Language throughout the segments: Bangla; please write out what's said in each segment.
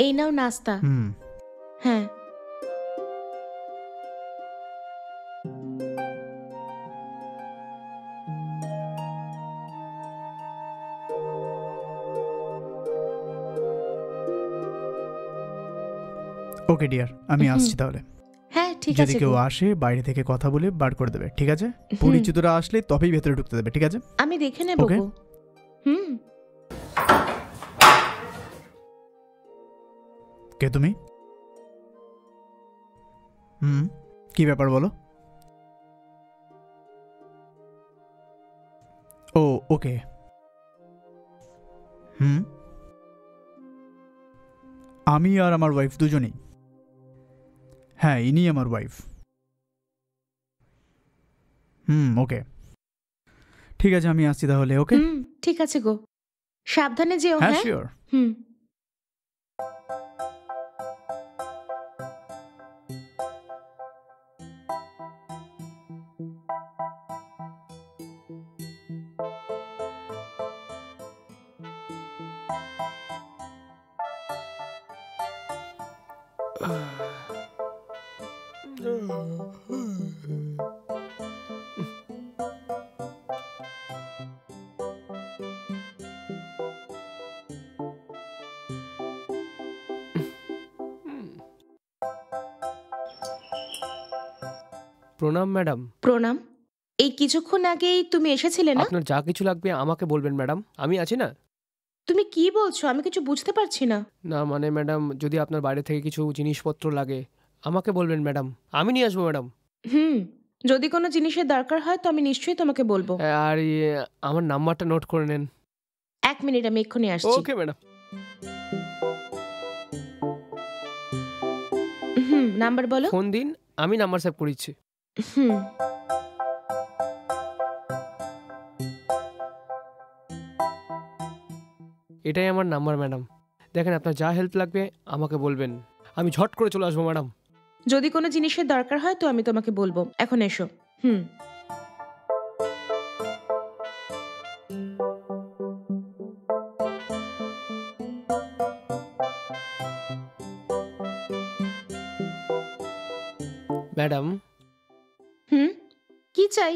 এই নাও নাস্তা। হ্যাঁ। ওকে ডিয়ার, আমি আসছি তাহলে। হ্যাঁ ঠিক আছে। যদি কেউ আসে বাইরে থেকে কথা বলে বার করে দেবে, ঠিক আছে? পরিচিতরা আসলে তবেই ভেতরে ঢুকতে দেবে, ঠিক আছে? আমি দেখে নেব। কে তুমি? কি ব্যাপার বলো? ও ওকে। আমি আর আমার ওয়াইফ দুজনেই। হ্যাঁ, ইনি আমার ওয়াইফ। ওকে ঠিক আছে, আমি আসছি তাহলে। ওকে ঠিক আছে গো, সাবধানে যেও। হ্যাঁ শিওর। প্রণাম ম্যাডাম। প্রণাম। এই কিছুক্ষণ আগেই তুমি এসেছিলে না? আপনার যা কিছু লাগবে আমাকে বলবেন ম্যাডাম, আমি আছি না। তুমি কি বলছো? আমি কিছু বুঝতে পারছি না। না মানে ম্যাডাম, যদি আপনার বাইরে থেকে কিছু জিনিসপত্র লাগে আমাকে বলবেন ম্যাডাম, আমি নিয়ে আসবো ম্যাডাম। যদি কোনো জিনিসের দরকার হয় তো আমি নিশ্চয়ই তোমাকে বলবো। আর আমার নাম্বারটা নোট করে নেন। 1 মিনিট, আমি এক্ষুনি আসছি। Okay madam. নাম্বার বলো। ফোন দিন, আমি নাম্বার সেভ করে দিচ্ছি। এটাই আমার নাম্বার ম্যাডাম। দেখেন, আপনার যা হেল্প লাগবে আমাকে বলবেন, আমি ঝট করে চলে আসবো ম্যাডাম। যদি কোনো জিনিসের দরকার হয় তো আমি তোমাকে বলবো। এখন এসো। ম্যাডাম। কি চাই?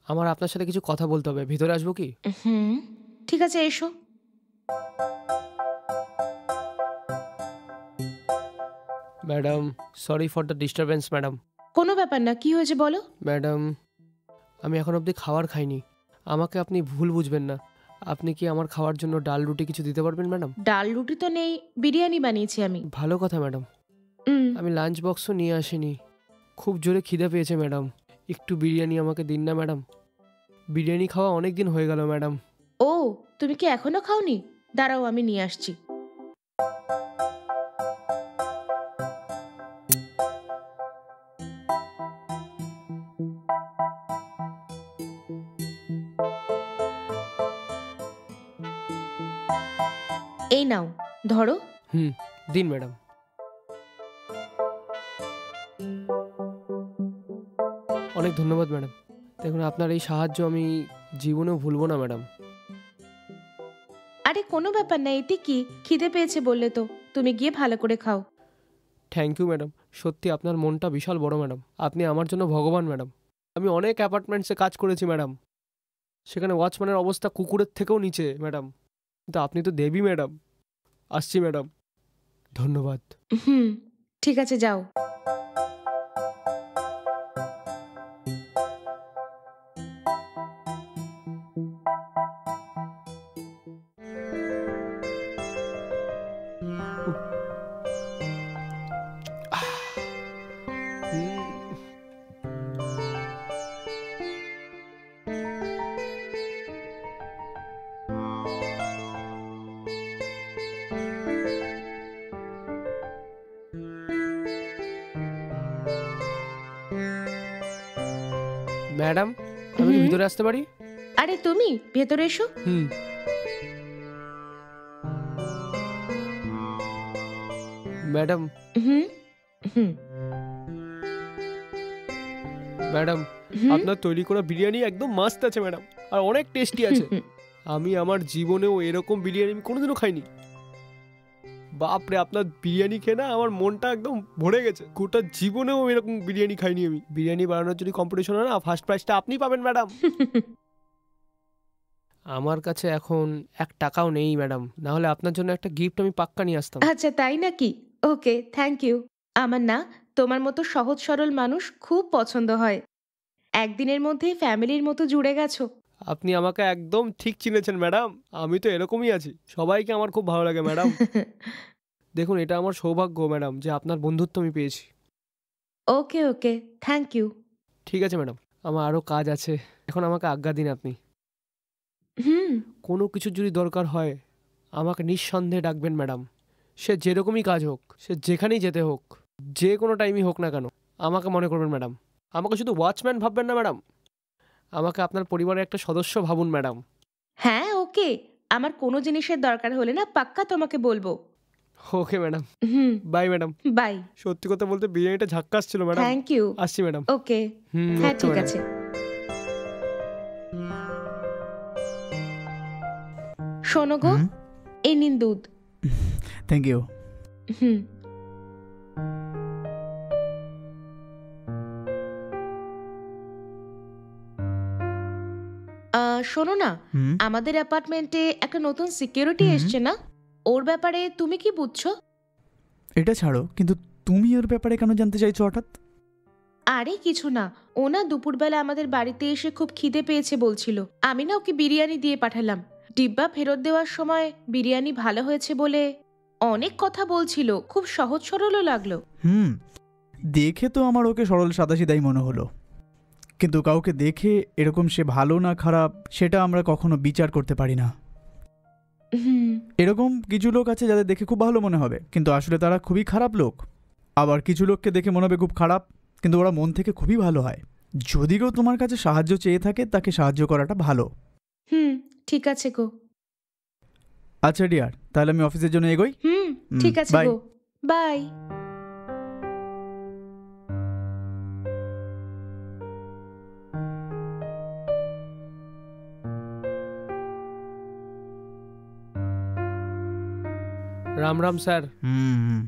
আমার আপনার সাথে কিছু কথা বলতে হবে, ভিতরে আসবো কি? ঠিক আছে, এসো। Madam, sorry for the disturbance madam. কোনো ব্যাপার না, কি হয়েছে বলো। ম্যাডাম, আমি এখন অবধি খাবার খাইনি, আমাকে আপনি ভুল বুঝবেন না। আপনি কি আমার খাওয়ার জন্য ডাল রুটি কিছু দিতে পারবেন ম্যাডাম? ডাল রুটি তো নেই, বিরিয়ানি বানিয়েছি আমি। ভালো কথা ম্যাডাম। আমি লাঞ্চ বক্সও নিয়ে আসিনি, খুব জোরে খিদে পেয়েছে ম্যাডাম, একটু বিরিয়ানি আমাকে দিন না ম্যাডাম। বিরিয়ানি খাওয়া অনেক দিন হয়ে গেল ম্যাডাম। ও, তুমি কি এখনো খাওনি? দাঁড়াও, আমি নিয়ে আসছি। এই নাও, ধরো। দিন ম্যাডাম। অনেক ধন্যবাদ ম্যাডাম। দেখুন, আপনার এই সাহায্য আমি জীবনেও ভুলবো না ম্যাডাম। আরে কোনো ব্যাপার না, এতে কি, খিদে পেয়েছে বললে তো, তুমি গিয়ে ভালো করে খাও। থ্যাংক ইউ ম্যাডাম, সত্যি আপনার মনটা বিশাল বড় ম্যাডাম, আপনি আমার জন্য ভগবান ম্যাডাম। আমি অনেক অ্যাপার্টমেন্টসে কাজ করেছি ম্যাডাম, সেখানে ওয়াচম্যানের অবস্থা কুকুরের থেকেও নিচে ম্যাডাম, কিন্তু আপনি তো দেবী ম্যাডাম। আসছি ম্যাডাম, ধন্যবাদ। ঠিক আছে, যাও। ম্যাডাম, আমি ভিতরে আসতে পারি? আরে তুমি ভেতরে এসো। ম্যাডাম। ম্যাডাম, আপনার তৈরি করা বিরিয়ানি একদম মাস্ত আছে ম্যাডাম, আর অনেক টেস্টি আছে। আমি আমার জীবনেও এরকম বিরিয়ানি আমি কোনোদিনও খাইনি। বাপরে, আপনার বিরিয়ানি খেয়ে না আমার মনটা একদম ভরে গেছে। গোটা জীবনেও এরকম বিরিয়ানি খাইনি আমি। বিরিয়ানি বানানোর যদি কম্পিটিশন হয় না, ফার্স্ট প্রাইজটা আপনি পাবেন ম্যাডাম। আমার কাছে এখন 1 টাকাও নেই ম্যাডাম, না হলে আপনার জন্য একটা গিফট আমি পাক্কা নিয়ে আসতাম। আচ্ছা তাই নাকি? ওকে, থ্যাংক ইউ। আমার না তোমার মতো সহজ সরল মানুষ খুব পছন্দ হয়। একদিনের মধ্যেই ফ্যামিলির মতো জুড়ে গেছো। আপনি আমাকে একদম ঠিক চিনেছেন ম্যাডাম, আমি তো এরকমই আছি, সবাইকে আমার খুব ভালো লাগে ম্যাডাম। দেখুন, এটা আমার সৌভাগ্য ম্যাডাম যে আপনার বন্ধুত্ব আমি পেয়েছি। ওকে ওকে, থ্যাংক ইউ। ঠিক আছে ম্যাডাম, আমার আরও কাজ আছে, এখন আমাকে আজ্ঞা দিন আপনি। হুম। কোনো কিছু যদি দরকার হয় আমাকে নিঃসন্দেহে ডাকবেন ম্যাডাম। সে যেরকমই কাজ হোক, সে যেখানেই যেতে হোক, যে কোনো টাইমই হোক না কেন, আমাকে মনে করবেন ম্যাডাম। আমাকে শুধু ওয়াচম্যান ভাববেন না ম্যাডাম, আমাকে আপনার পরিবারের একটা সদস্য ভাবুন ম্যাডাম। হ্যাঁ ওকে, আমার কোনো জিনিসের দরকার হলে না পাক্কা তোমাকে বলবো। ওকে ম্যাডাম, হুম। Bye madam. বাই। সত্যি কথা বলতে বিরিয়ানিটা ঝাক্কাস ছিল ম্যাডাম। Thank you. আসছি ম্যাডাম। ওকে। হুম, হ্যাঁ ওকে ঠিক ম্যাডাম। আছে। শোনো গো, এই নিন দুধ। Thank you. হুম। শোনো না, হুম। আমাদের অ্যাপার্টমেন্টে একটা নতুন সিকিউরিটি হুম। এসছে না, ওর ব্যাপারে তুমি কি বুঝছো? এটা ছাড়ো, কিন্তু তুমি ওর ব্যাপারে কেন জানতে চাইছো হঠাৎ? আরে কিছু না, ও না দুপুরবেলা আমাদের বাড়িতে এসে খুব খিদে পেয়েছে বলছিল। আমি না ওকে বিরিয়ানি দিয়ে পাঠালাম। ডিব্বা ফেরত দেওয়ার সময় বিরিয়ানি ভালো হয়েছে বলে অনেক কথা বলছিল, খুব সহজ সরলও লাগলো। দেখে তো আমার ওকে সরল সাদাসিধাই মনে হলো, কিন্তু কাউকে দেখে এরকম সে ভালো না খারাপ সেটা আমরা কখনো বিচার করতে পারি না। হুম। এরকম কিছু লোক আছে যাদের দেখে খুব ভালো মনে হবে, কিন্তু আসলে তারা খুবই খারাপ লোক। আবার কিছু লোককে দেখে মনে হবে খুব খারাপ, কিন্তু ওরা মন থেকে খুবই ভালো হয়। যদি কেউ তোমার কাছে সাহায্য চেয়ে থাকে, তাকে সাহায্য করাটা ভালো। হুম, ঠিক আছে গো। আচ্ছা ডিয়ার, তাহলে আমি অফিসের জন্য এগোই। হুম, ঠিক আছে বাই। গো। বাই। রাম রাম স্যার। হুম।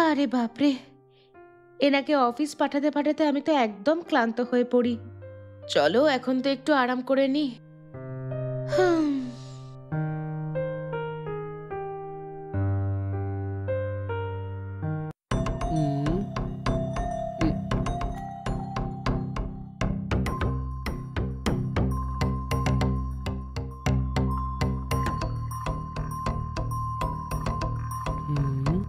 আরে বাপরে, এনাকে অফিস পাঠাতে পাঠাতে আমি তো একদম ক্লান্ত হয়ে পড়ি। চলো এখন তো একটু আরাম করে নি। হুম। হুম, হুম, হুম, হুম।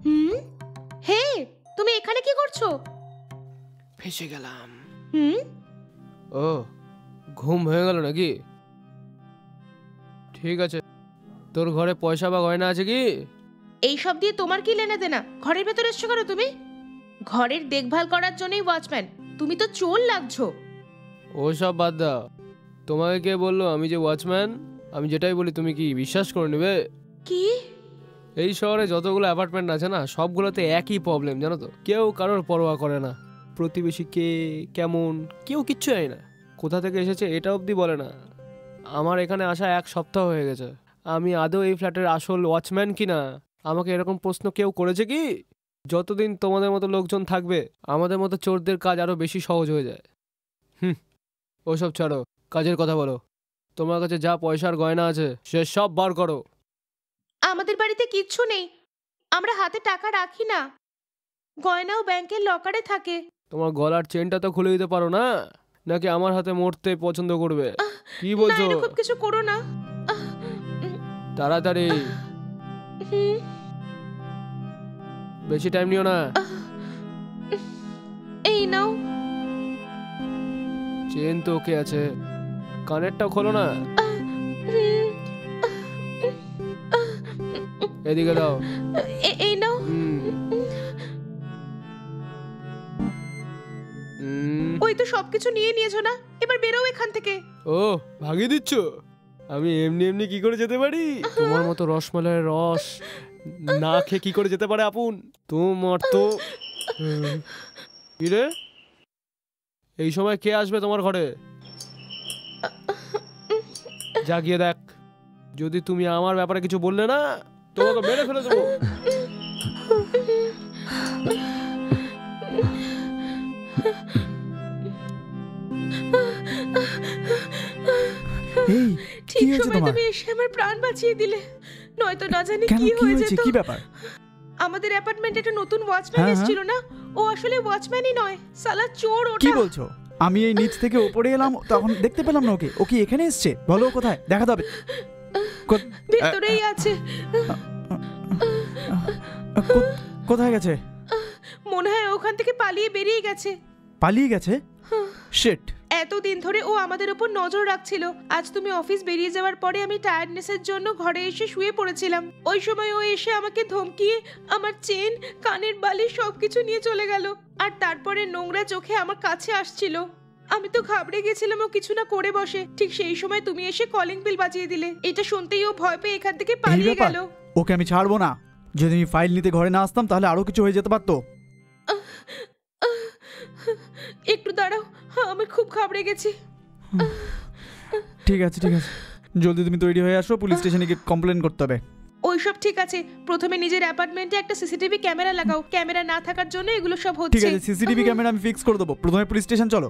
হুম। হে, তুমি এখানে কি করছো? ফেসে গেলাম। হুম। ও, ঘুম হয়ে গেল নাকি? ঠিক আছে, তোর ঘরে পয়সা বা গয়না আছে কি? এইসব দিয়ে তোমার কি লেনা দেনা? ঘরের ভেতর এসছো কেন তুমি? ঘরের দেখভাল করার জন্যই ওয়াচম্যান, তুমি তো চোর লাগছো। ওসব বাদ দাও। তোমাকে কে বললো আমি যে ওয়াচম্যান? আমি যেটাই বলি তুমি কি বিশ্বাস করে নেবে? কি? এই শহরে যতগুলো অ্যাপার্টমেন্ট আছে না, সবগুলোতে একই প্রবলেম, জানো তো? কেউ কারোর পরোয়া করে না। প্রতিবেশী কে, কেমন, কেউ কিচ্ছু জানে না। কোথা থেকে এসেছে এটা অবধি বলে না। আমার এখানে আসা 1 সপ্তাহ হয়ে গেছে। আমি আদৌ এই ফ্ল্যাটের আসল ওয়াচম্যান কিনা আমাকে এরকম প্রশ্ন কেউ করেছে কি? যতদিন তোমাদের মতো লোকজন থাকবে আমাদের মতো চোরদের কাজ আরো বেশি সহজ হয়ে যায়। ওসব ছাড়ো, কাজের কথা বলো। তোমার কাছে যা পয়সার গয়না আছে সে সব বার করো। আমাদের বাড়িতে কিচ্ছু নেই, আমরা হাতে টাকা রাখি না, গয়নাও ব্যাংকের লকারে থাকে। তোমার গলার চেনটা তো খুলে দিতে পারো না, নাকি আমার হাতে মরতে পছন্দ করবে? কি না, বলছো? এরকম কিছু করো না। তাড়াতাড়ি, হুম, বেশি টাইম নিও না। এই নাও। চেন তো ওকে আছে, কানেরটাও খোলো না। হুম, এদিকে দাও। এই নাও। ওই তো সবকিছু নিয়ে নিয়েছো না, এবার বেরো এখান থেকে। ও, ভাগিয়ে দিচ্ছ? আমি এমনি এমনি কি করে যেতে পারি? তোমার মতো রসমালাইয়ের রস না খেয়ে কি করে যেতে পারে আপন? তোমার তো কি রে, এই সময় কে আসবে তোমার ঘরে? জাগিয়ে দেখ, যদি তুমি আমার ব্যাপারে কিছু বললে না তোমাকে মেরে ফেলে দেবো। এই ঠিক কি হয়েছে সময় তোমার? তুমি এসে আমার প্রাণ বাঁচিয়ে দিলে, নয়তো না জানি কেন, কি কি হয়ে হয়েছে, যেত। কি ব্যাপার? আমাদের অ্যাপার্টমেন্টে একটা নতুন ওয়াচম্যান হ্যাঁ, এসেছিল না, ও আসলে ওয়াচম্যানই নয়, সালা চোর কি ওটা। বলছো? আমি এই নিচ থেকে উপরে এলাম, তখন দেখতে পেলাম না ওকে। ও কি এখানে এসছে? বলো ও কোথায়, দেখাতে হবে। ভেতরেই আছে। কোথায় গেছে? মনে হয় ওখান থেকে পালিয়ে বেরিয়ে গেছে। পালিয়ে গেছে? শিট। এতদিন ধরে ও আমাদের উপর নজর রাখছিল। আজ তুমি অফিস বেরিয়ে যাওয়ার পরে আমি টায়ার্ডনেসের জন্য ঘরে এসে শুয়ে পড়েছিলাম। ওই সময় ও এসে আমাকে ধমকিয়ে আমার চেন, কানের বালি সবকিছু নিয়ে চলে গেল, আর তারপরে নোংরা চোখে আমার কাছে আসছিল। আমি তো ঘাবড়ে গেছিলাম ও কিছু না করে বসে। ঠিক সেই সময় তুমি এসে কলিং বেল বাজিয়ে দিলে। এটা শুনতেই ও ভয় পেয়ে এখান থেকে এই পালিয়ে ব্যাপার? গেল। ওকে আমি ছাড়বো না। যদি আমি ফাইল নিতে ঘরে না আসতাম তাহলে আরো কিছু হয়ে যেতে পারতো। একটু দাঁড়াও, আমি খুব ঘাবড়ে গেছি। ঠিক আছে, ঠিক আছে, জলদি তুমি তৈরি হয়ে আসো, পুলিশ স্টেশনে গিয়ে কমপ্লেন করতে হবে। ওইসব ঠিক আছে, প্রথমে নিজের অ্যাপার্টমেন্টে একটা সিসিটিভি ক্যামেরা লাগাও। ক্যামেরা না থাকার জন্য এগুলো সব ঠিক হচ্ছে। আছে, সিসিটিভি ক্যামেরা আমি ফিক্স করে দেবো। প্রথমে পুলিশ স্টেশন চলো।